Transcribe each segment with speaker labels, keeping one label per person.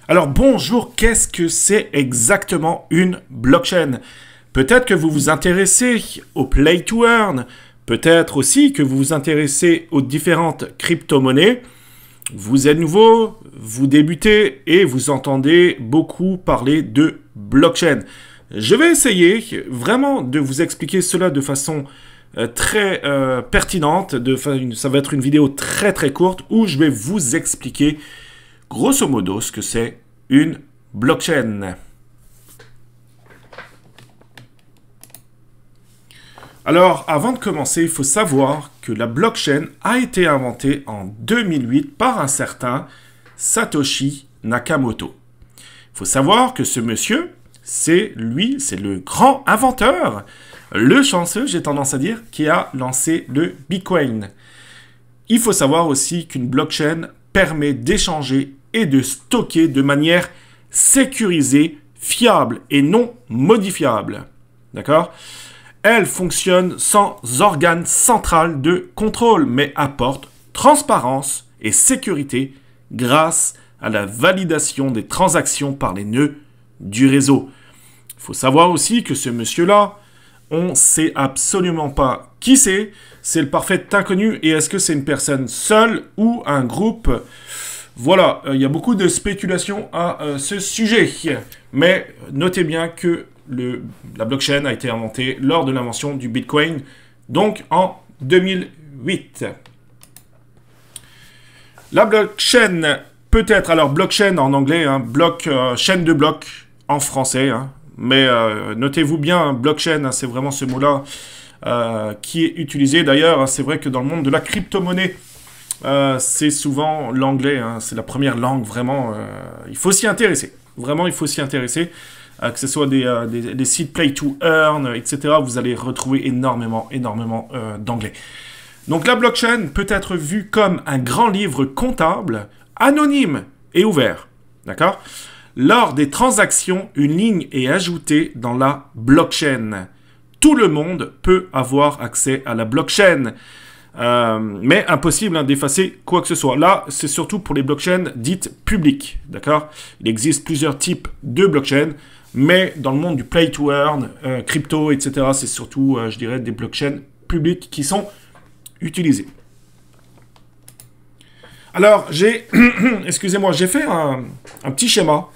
Speaker 1: Alors bonjour, qu'est-ce que c'est exactement une blockchain? Peut-être que vous vous intéressez au play to earn, peut-être aussi que vous vous intéressez aux différentes crypto-monnaies. Vous êtes nouveau, vous débutez et vous entendez beaucoup parler de blockchain. Je vais essayer vraiment de vous expliquer cela de façon très pertinente. Ça va être une vidéo très courte où je vais vous expliquer grosso modo ce que c'est une blockchain. Alors, avant de commencer, il faut savoir que la blockchain a été inventée en 2008 par un certain Satoshi Nakamoto. Il faut savoir que ce monsieur, c'est le grand inventeur, le chanceux, j'ai tendance à dire, qui a lancé le Bitcoin. Il faut savoir aussi qu'une blockchain permet d'échanger et de stocker de manière sécurisée, fiable et non modifiable. D'accord ? Elle fonctionne sans organe central de contrôle, mais apporte transparence et sécurité grâce à la validation des transactions par les nœuds du réseau. Il faut savoir aussi que ce monsieur-là, on ne sait absolument pas qui c'est le parfait inconnu, et est-ce que c'est une personne seule ou un groupe? Voilà, il y a beaucoup de spéculations à ce sujet, mais notez bien que la blockchain a été inventée lors de l'invention du Bitcoin, donc en 2008. La blockchain peut être, alors blockchain en anglais, chaîne de blocs en français, mais notez-vous bien, blockchain, c'est vraiment ce mot-là qui est utilisé. D'ailleurs, c'est vrai que dans le monde de la crypto-monnaie, c'est souvent l'anglais, c'est la première langue, vraiment, il faut s'y intéresser. Vraiment, il faut s'y intéresser. Que ce soit des sites play to earn, etc., vous allez retrouver énormément d'anglais. Donc la blockchain peut être vue comme un grand livre comptable, anonyme et ouvert. D'accord ? Lors des transactions, une ligne est ajoutée dans la blockchain. Tout le monde peut avoir accès à la blockchain, mais impossible d'effacer quoi que ce soit. Là, c'est surtout pour les blockchains dites publiques. D'accord ? Il existe plusieurs types de blockchains. Mais dans le monde du play to earn, crypto, etc., c'est surtout, je dirais, des blockchains publiques qui sont utilisées. Alors, excusez-moi, j'ai fait un petit schéma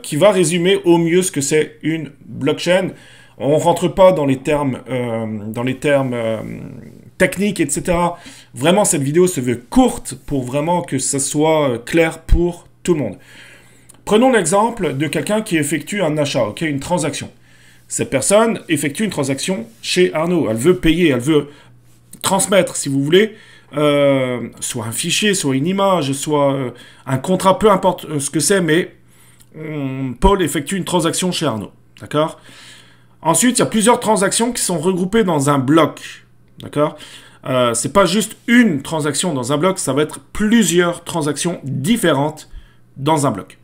Speaker 1: qui va résumer au mieux ce que c'est une blockchain. On ne rentre pas dans les termes, techniques, etc. Vraiment, cette vidéo se veut courte pour vraiment que ça soit clair pour tout le monde. Prenons l'exemple de quelqu'un qui effectue un achat, une transaction. Cette personne effectue une transaction chez Arnaud. Elle veut payer, elle veut transmettre, si vous voulez, soit un fichier, soit une image, soit un contrat, peu importe ce que c'est, mais Paul effectue une transaction chez Arnaud. D'accord ? Ensuite, il y a plusieurs transactions qui sont regroupées dans un bloc. D'accord ? C'est pas juste une transaction dans un bloc, ça va être plusieurs transactions différentes dans un bloc.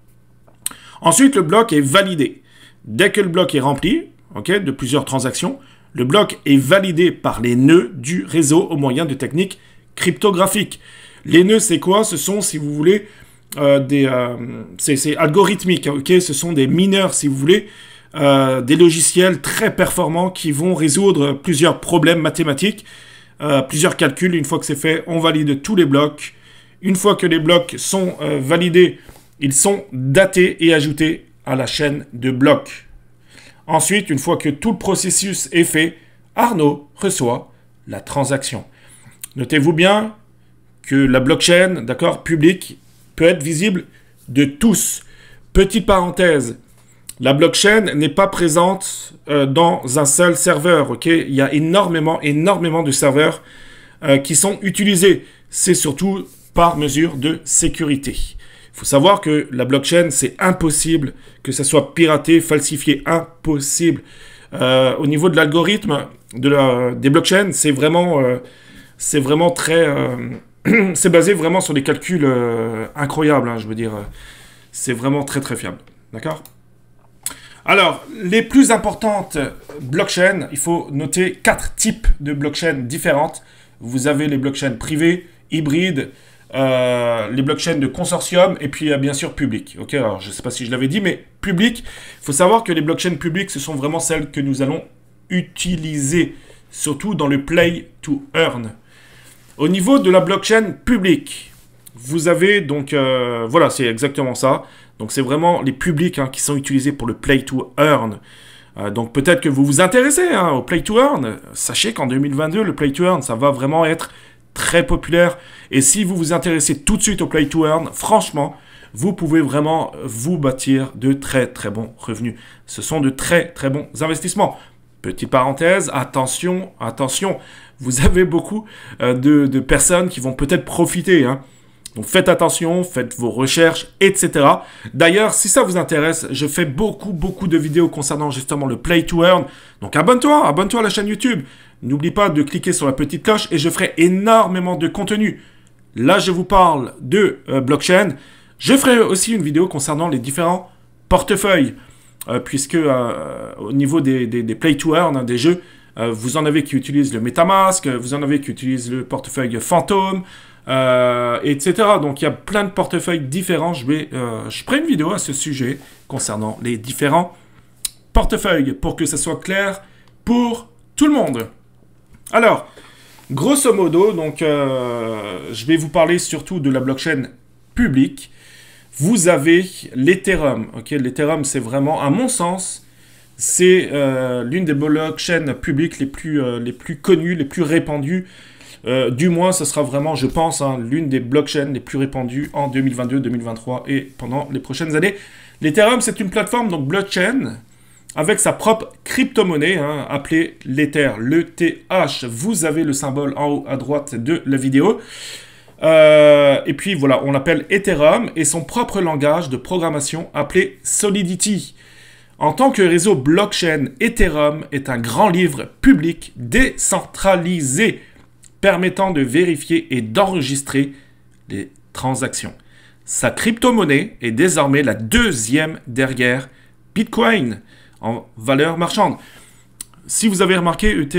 Speaker 1: Ensuite, le bloc est validé. Dès que le bloc est rempli, de plusieurs transactions, le bloc est validé par les nœuds du réseau au moyen de techniques cryptographiques. Les nœuds, c'est quoi? Ce sont, si vous voulez, c'est algorithmique. Ce sont des mineurs, si vous voulez, des logiciels très performants qui vont résoudre plusieurs problèmes mathématiques, plusieurs calculs. Une fois que c'est fait, on valide tous les blocs. Une fois que les blocs sont validés, ils sont datés et ajoutés à la chaîne de blocs. Ensuite, une fois que tout le processus est fait, Arnaud reçoit la transaction. Notez-vous bien que la blockchain, publique, peut être visible de tous. Petite parenthèse, la blockchain n'est pas présente dans un seul serveur. Il y a énormément de serveurs qui sont utilisés. C'est surtout par mesure de sécurité. Il faut savoir que la blockchain, c'est impossible que ça soit piraté, falsifié, impossible. Au niveau de l'algorithme des blockchains, c'est vraiment très... c'est basé vraiment sur des calculs incroyables, je veux dire. C'est vraiment très fiable. D'accord ? Alors, les plus importantes blockchains, il faut noter 4 types de blockchains différentes. Vous avez les blockchains privées, hybrides, les blockchains de consortium et puis bien sûr public. Ok, alors je ne sais pas si je l'avais dit, mais public, il faut savoir que les blockchains publiques, ce sont vraiment celles que nous allons utiliser, surtout dans le play to earn. Au niveau de la blockchain publique, vous avez donc, voilà, c'est exactement ça. Donc c'est vraiment les publics qui sont utilisés pour le play to earn. Donc peut-être que vous vous intéressez au play to earn. Sachez qu'en 2022, le play to earn, ça va vraiment être très populaire. Et si vous vous intéressez tout de suite au play to earn, franchement, vous pouvez vraiment vous bâtir de très très bons revenus. Ce sont de très très bons investissements. Petite parenthèse, attention, attention, vous avez beaucoup de personnes qui vont peut-être profiter. Donc faites attention, faites vos recherches, etc. D'ailleurs, si ça vous intéresse, je fais beaucoup de vidéos concernant justement le play to earn. Donc abonne-toi à la chaîne YouTube. N'oublie pas de cliquer sur la petite cloche et je ferai énormément de contenu. Là, je vous parle de blockchain. Je ferai aussi une vidéo concernant les différents portefeuilles. Puisque au niveau des play to earn, des jeux, vous en avez qui utilisent le MetaMask, vous en avez qui utilisent le portefeuille Phantom, etc. Donc il y a plein de portefeuilles différents. Je ferai une vidéo à ce sujet concernant les différents portefeuilles pour que ça soit clair pour tout le monde. Alors, grosso modo, donc, je vais vous parler surtout de la blockchain publique. Vous avez l'Ethereum. L'Ethereum, c'est vraiment, à mon sens, c'est l'une des blockchains publiques les plus connues, les plus répandues. Du moins, ce sera vraiment, je pense, l'une des blockchains les plus répandues en 2022, 2023 et pendant les prochaines années. L'Ethereum, c'est une plateforme, donc blockchain, avec sa propre crypto-monnaie, appelée l'Ether, l'ETH. Vous avez le symbole en haut à droite de la vidéo. Et puis voilà, on l'appelle Ethereum et son propre langage de programmation appelé Solidity. En tant que réseau blockchain, Ethereum est un grand livre public décentralisé permettant de vérifier et d'enregistrer les transactions. Sa crypto-monnaie est désormais la deuxième derrière Bitcoin en valeur marchande. Si vous avez remarqué, ETH,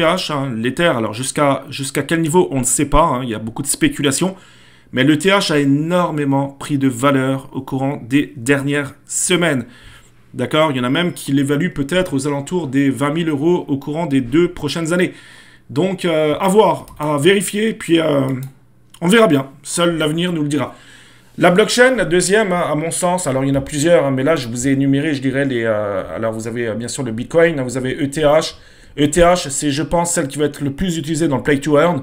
Speaker 1: l'Ether, alors jusqu'à quel niveau, on ne sait pas, il y a beaucoup de spéculations, mais l'ETH a énormément pris de valeur au courant des dernières semaines. D'accord? Il y en a même qui l'évaluent peut-être aux alentours des 20 000 € au courant des 2 prochaines années. Donc, à voir, à vérifier, puis on verra bien. Seul l'avenir nous le dira. La blockchain, la deuxième, à mon sens, alors il y en a plusieurs, mais là je vous ai énuméré, je dirais, alors vous avez bien sûr le Bitcoin, vous avez ETH. ETH, c'est, je pense, celle qui va être le plus utilisée dans le play to earn.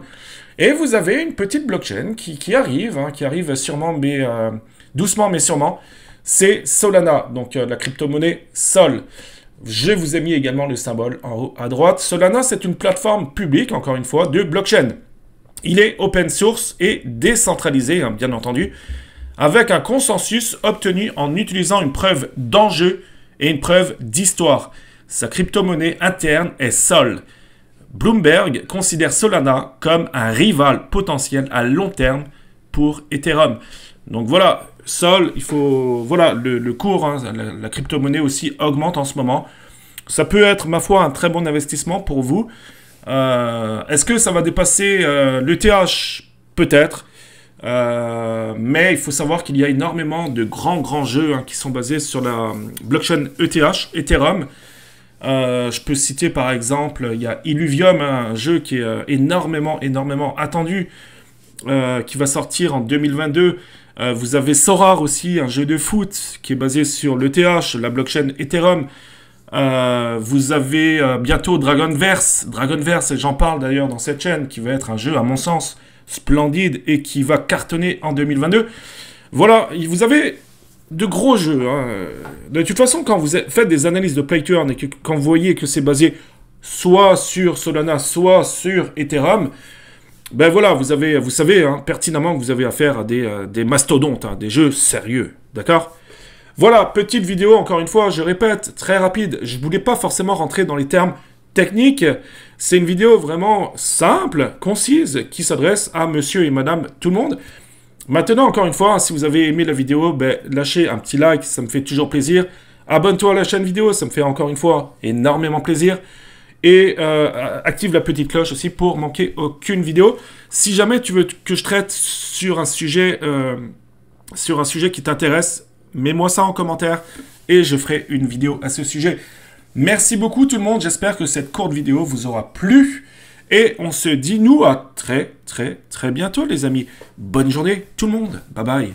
Speaker 1: Et vous avez une petite blockchain qui arrive sûrement, mais doucement mais sûrement. C'est Solana, donc la crypto-monnaie Sol. Je vous ai mis également le symbole en haut à droite. Solana, c'est une plateforme publique, encore une fois, de blockchain. Il est open source et décentralisé, bien entendu, avec un consensus obtenu en utilisant une preuve d'enjeu et une preuve d'histoire. Sa crypto-monnaie interne est Sol. Bloomberg considère Solana comme un rival potentiel à long terme pour Ethereum. Donc voilà, Sol, il faut, voilà, le cours, la crypto-monnaie aussi augmente en ce moment. Ça peut être, ma foi, un très bon investissement pour vous. Est-ce que ça va dépasser l'ETH? Peut-être. Mais il faut savoir qu'il y a énormément de grands jeux qui sont basés sur la blockchain ETH, Ethereum. Je peux citer par exemple, il y a Illuvium, un jeu qui est énormément attendu, qui va sortir en 2022. Vous avez Sorare aussi, un jeu de foot qui est basé sur l'ETH, la blockchain Ethereum. Vous avez bientôt Dragonverse, j'en parle d'ailleurs dans cette chaîne, qui va être un jeu à mon sens splendide et qui va cartonner en 2022. Voilà, vous avez de gros jeux. De toute façon, quand vous faites des analyses de play to earn et que quand vous voyez que c'est basé soit sur Solana, soit sur Ethereum, ben voilà, vous savez pertinemment que vous avez affaire à des mastodontes, des jeux sérieux, d'accord? Voilà, petite vidéo, encore une fois, je répète, très rapide. Je ne voulais pas forcément rentrer dans les termes techniques. C'est une vidéo vraiment simple, concise, qui s'adresse à monsieur et madame tout le monde. Maintenant, encore une fois, si vous avez aimé la vidéo, ben, lâchez un petit like, ça me fait toujours plaisir. Abonne-toi à la chaîne vidéo, ça me fait encore une fois énormément plaisir. Et active la petite cloche aussi pour manquer aucune vidéo. Si jamais tu veux que je traite sur un sujet qui t'intéresse, mets-moi ça en commentaire et je ferai une vidéo à ce sujet. Merci beaucoup tout le monde, j'espère que cette courte vidéo vous aura plu. Et on se dit, nous, à très bientôt les amis. Bonne journée tout le monde, bye bye.